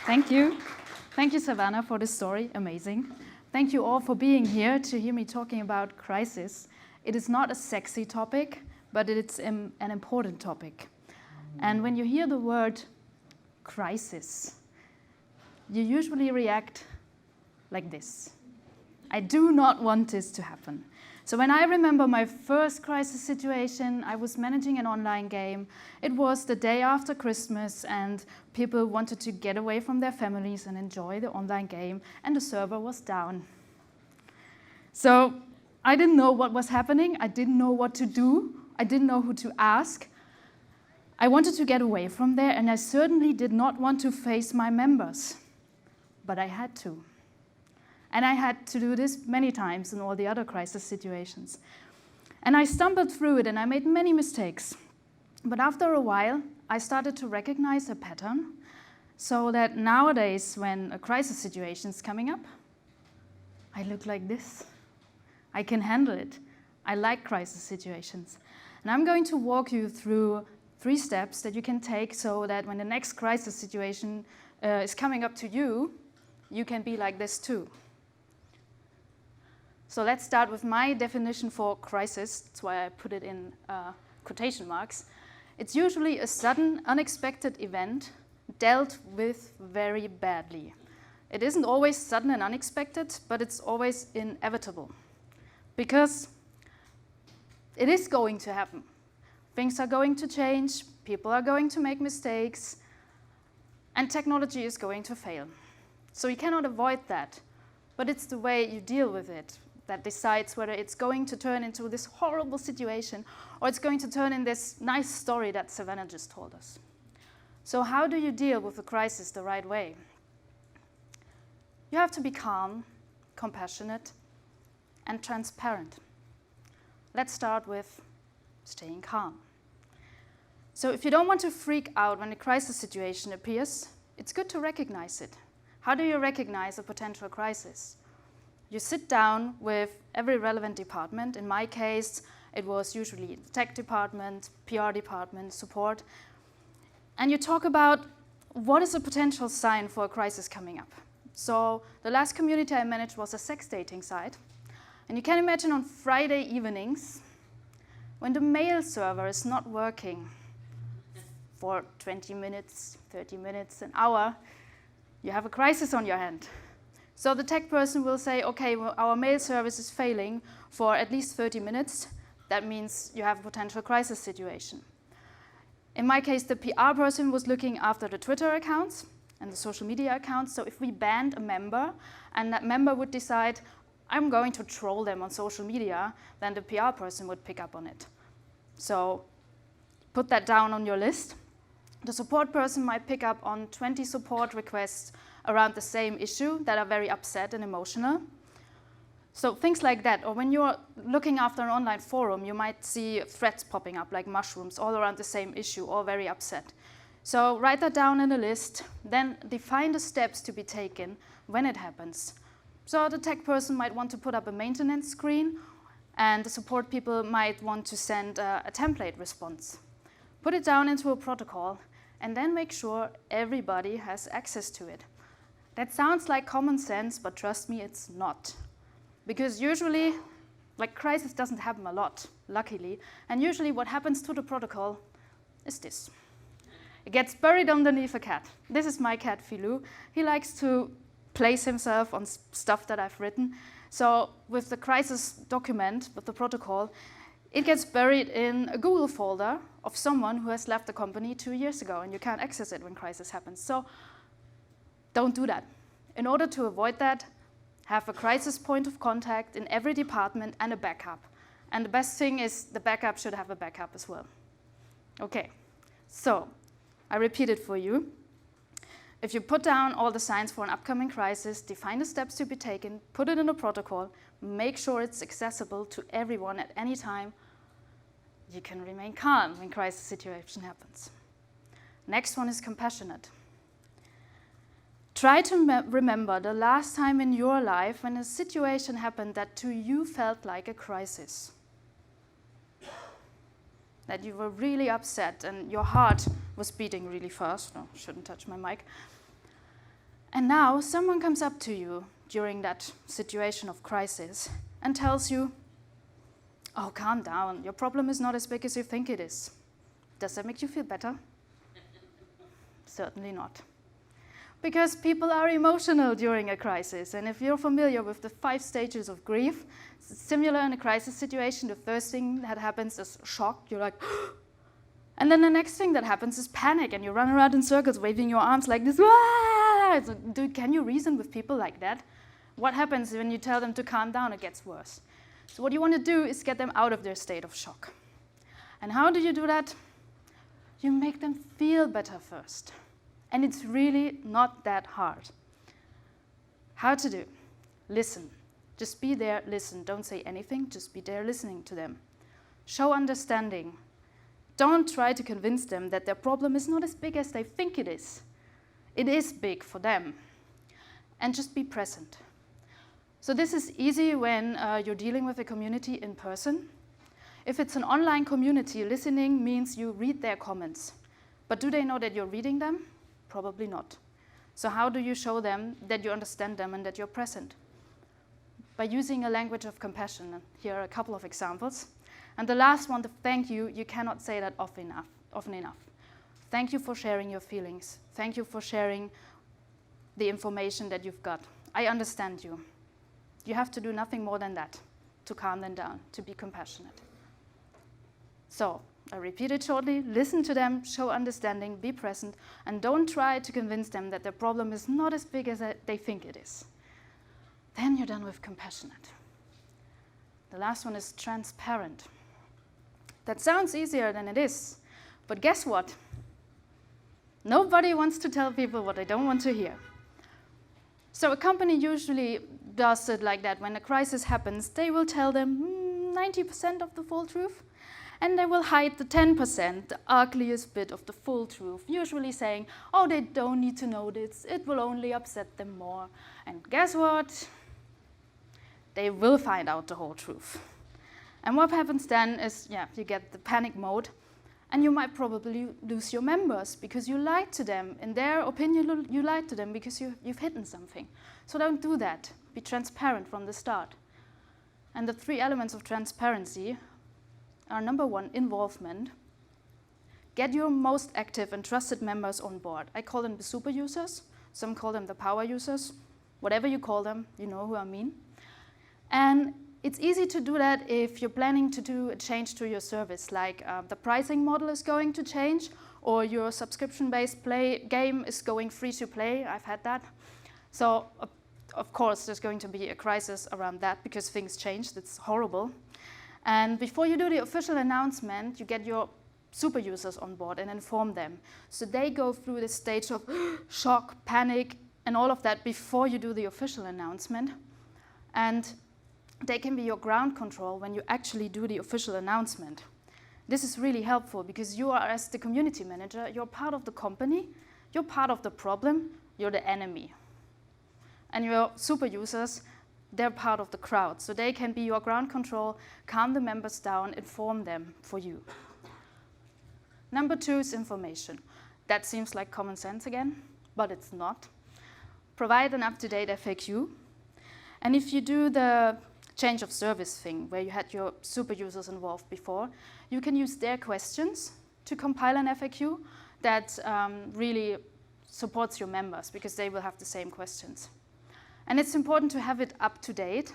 Thank you. Thank you, Savannah, for this story. Amazing. Thank you all for being here to hear me talking about crisis. It is not a sexy topic, but it's an important topic. And when you hear the word crisis, you usually react like this. I do not want this to happen. So when I remember my first crisis situation, I was managing an online game. It was the day after Christmas, and people wanted to get away from their families and enjoy the online game, and the server was down. So I didn't know what was happening. I didn't know what to do. I didn't know who to ask. I wanted to get away from there, and I certainly did not want to face my members. But I had to. And I had to do this many times in all the other crisis situations. And I stumbled through it, and I made many mistakes. But after a while, I started to recognize a pattern, so that nowadays, when a crisis situation is coming up, I look like this. I can handle it. I like crisis situations. And I'm going to walk you through 3 steps that you can take so that when the next crisis situation is coming up to you, you can be like this too. So let's start with my definition for crisis. That's why I put it in quotation marks. It's usually a sudden, unexpected event dealt with very badly. It isn't always sudden and unexpected, but it's always inevitable. Because it is going to happen. Things are going to change, people are going to make mistakes, and technology is going to fail. So you cannot avoid that, but it's the way you deal with it that decides whether it's going to turn into this horrible situation or it's going to turn in this nice story that Savannah just told us. So how do you deal with a crisis the right way? You have to be calm, compassionate, and transparent. Let's start with staying calm. So if you don't want to freak out when a crisis situation appears, it's good to recognize it. How do you recognize a potential crisis? You sit down with every relevant department. In my case, it was usually the tech department, PR department, support. And you talk about what is a potential sign for a crisis coming up. So the last community I managed was a sex dating site. And you can imagine on Friday evenings, when the mail server is not working for 20 minutes, 30 minutes, an hour, you have a crisis on your hand. So the tech person will say, okay, well, our mail service is failing for at least 30 minutes. That means you have a potential crisis situation. In my case, the PR person was looking after the Twitter accounts and the social media accounts. So if we banned a member and that member would decide, I'm going to troll them on social media, then the PR person would pick up on it. So put that down on your list. The support person might pick up on 20 support requests around the same issue that are very upset and emotional. So things like that. Or when you're looking after an online forum, you might see threads popping up like mushrooms all around the same issue, all very upset. So write that down in a list, then define the steps to be taken when it happens. So the tech person might want to put up a maintenance screen, and the support people might want to send a template response. Put it down into a protocol, and then make sure everybody has access to it. That sounds like common sense, but trust me, it's not. Because usually, like, crisis doesn't happen a lot, luckily, and usually what happens to the protocol is this. It gets buried underneath a cat. This is my cat, Filou. He likes to place himself on stuff that I've written. So with the crisis document, with the protocol, it gets buried in a Google folder of someone who has left the company 2 years ago, and you can't access it when crisis happens. So don't do that. In order to avoid that, have a crisis point of contact in every department and a backup. And the best thing is the backup should have a backup as well. Okay, so I repeat it for you. If you put down all the signs for an upcoming crisis, define the steps to be taken, put it in a protocol, make sure it's accessible to everyone at any time, you can remain calm when crisis situation happens. Next one is compassionate. Try to remember the last time in your life when a situation happened that to you felt like a crisis. that you were really upset and your heart was beating really fast. No, shouldn't touch my mic. And now someone comes up to you during that situation of crisis and tells you, oh, calm down, your problem is not as big as you think it is. Does that make you feel better? Certainly not. Because people are emotional during a crisis, and if you're familiar with the 5 stages of grief, similar in a crisis situation, the first thing that happens is shock. You're like, and then the next thing that happens is panic, and you run around in circles waving your arms like this. So, can you reason with people like that? What happens when you tell them to calm down? It gets worse. So what you want to do is get them out of their state of shock. And how do you do that? You make them feel better first. And it's really not that hard. How to do? Listen. Just be there, listen. Don't say anything, just be there listening to them. Show understanding. Don't try to convince them that their problem is not as big as they think it is. It is big for them. And just be present. So this is easy when you're dealing with a community in person. If it's an online community, listening means you read their comments. But do they know that you're reading them? Probably not. So how do you show them that you understand them and that you're present? By using a language of compassion. And here are a couple of examples. And the last one, the thank you, you cannot say that often enough. Thank you for sharing your feelings. Thank you for sharing the information that you've got. I understand you. You have to do nothing more than that to calm them down, to be compassionate. So, I repeat it shortly, listen to them, show understanding, be present, and don't try to convince them that their problem is not as big as they think it is. Then you're done with compassionate. The last one is transparent. That sounds easier than it is, but guess what? Nobody wants to tell people what they don't want to hear. So a company usually does it like that. When a crisis happens, they will tell them 90% of the full truth, and they will hide the 10%, the ugliest bit of the full truth, usually saying, oh, they don't need to know this, it will only upset them more. And guess what? They will find out the whole truth. And what happens then is, you get the panic mode, and you might probably lose your members because you lied to them. In their opinion, you lied to them because you've hidden something. So don't do that. Be transparent from the start. And the 3 elements of transparency are: number 1, involvement. Get your most active and trusted members on board. I call them the super users. Some call them the power users. Whatever you call them, you know who I mean. And it's easy to do that if you're planning to do a change to your service, like the pricing model is going to change, or your subscription-based game is going free to play. I've had that. So, of course, there's going to be a crisis around that because things change. That's horrible. And before you do the official announcement, you get your super users on board and inform them. So they go through this stage of shock, panic, and all of that before you do the official announcement. And they can be your ground control when you actually do the official announcement. This is really helpful because you are, as the community manager, you're part of the company, you're part of the problem, you're the enemy. And your super users, they're part of the crowd. So they can be your ground control, calm the members down, inform them for you. Number 2 is information. That seems like common sense again, but it's not. Provide an up-to-date FAQ. And if you do the change of service thing, where you had your super users involved before, you can use their questions to compile an FAQ that really supports your members, because they will have the same questions. And it's important to have it up to date.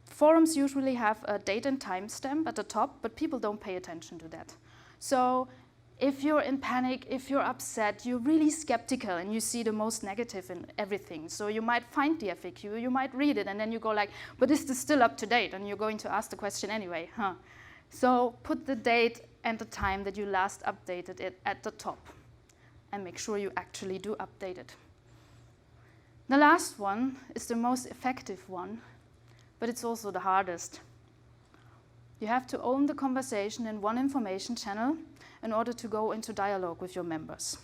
Forums usually have a date and time stamp at the top, but people don't pay attention to that. So if you're in panic, if you're upset, you're really skeptical and you see the most negative in everything. So you might find the FAQ, you might read it, and then you go like, but is this still up to date? And you're going to ask the question anyway, huh? So put the date and the time that you last updated it at the top, and make sure you actually do update it. The last one is the most effective one, but it's also the hardest. You have to own the conversation in one information channel in order to go into dialogue with your members.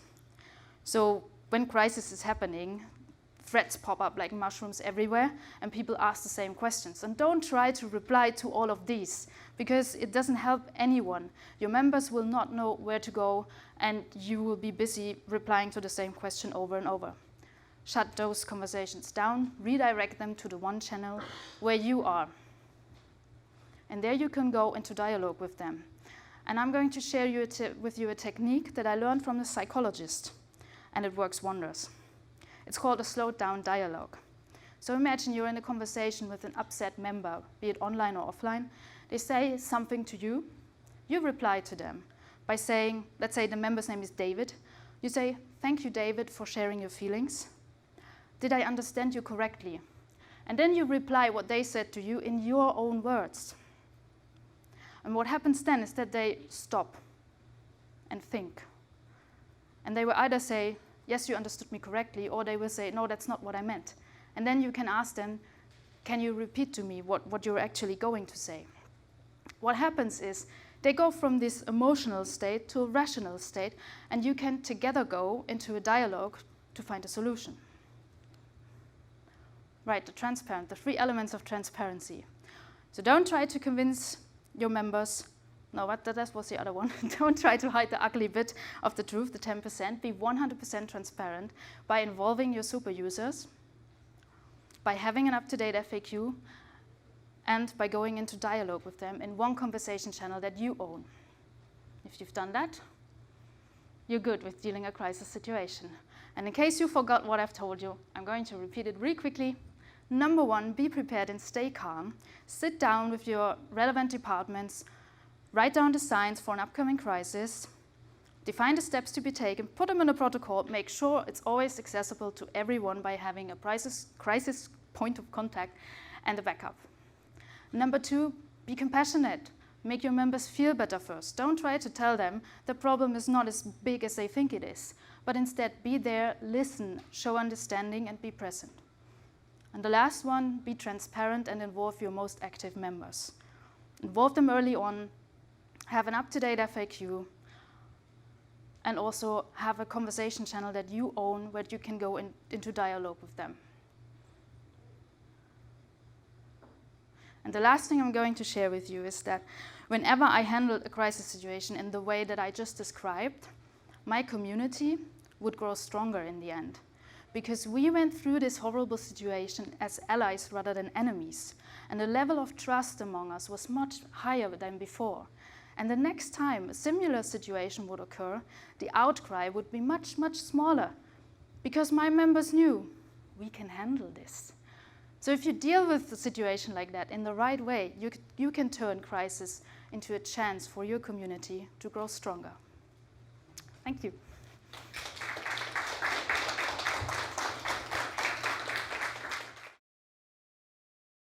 So when crisis is happening, threads pop up like mushrooms everywhere, and people ask the same questions. And don't try to reply to all of these, because it doesn't help anyone. Your members will not know where to go, and you will be busy replying to the same question over and over. Shut those conversations down, redirect them to the one channel where you are. And there you can go into dialogue with them. And I'm going to share with you a technique that I learned from a psychologist, and it works wonders. It's called a slowed down dialogue. So imagine you're in a conversation with an upset member, be it online or offline. They say something to you. You reply to them by saying, let's say the member's name is David. You say, "Thank you, David, for sharing your feelings. Did I understand you correctly?" And then you reply what they said to you in your own words. And what happens then is that they stop and think. And they will either say, "Yes, you understood me correctly," or they will say, "No, that's not what I meant." And then you can ask them, "Can you repeat to me what you're actually going to say?" What happens is they go from this emotional state to a rational state, and you can together go into a dialogue to find a solution. Right, the 3 elements of transparency. So don't try to convince your members. No, that was the other one. Don't try to hide the ugly bit of the truth, the 10%. Be 100% transparent by involving your super users, by having an up-to-date FAQ, and by going into dialogue with them in one conversation channel that you own. If you've done that, you're good with dealing a crisis situation. And in case you forgot what I've told you, I'm going to repeat it really quickly. Number 1, be prepared and stay calm. Sit down with your relevant departments, write down the signs for an upcoming crisis, define the steps to be taken, put them in a protocol, make sure it's always accessible to everyone by having a crisis point of contact and a backup. Number 2, be compassionate. Make your members feel better first. Don't try to tell them the problem is not as big as they think it is, but instead be there, listen, show understanding, and be present. And the last one, be transparent and involve your most active members. Involve them early on, have an up-to-date FAQ, and also have a conversation channel that you own where you can go into dialogue with them. And the last thing I'm going to share with you is that whenever I handled a crisis situation in the way that I just described, my community would grow stronger in the end. Because we went through this horrible situation as allies rather than enemies. And the level of trust among us was much higher than before. And the next time a similar situation would occur, the outcry would be much, much smaller. Because my members knew, we can handle this. So if you deal with a situation like that in the right way, you can turn crisis into a chance for your community to grow stronger. Thank you.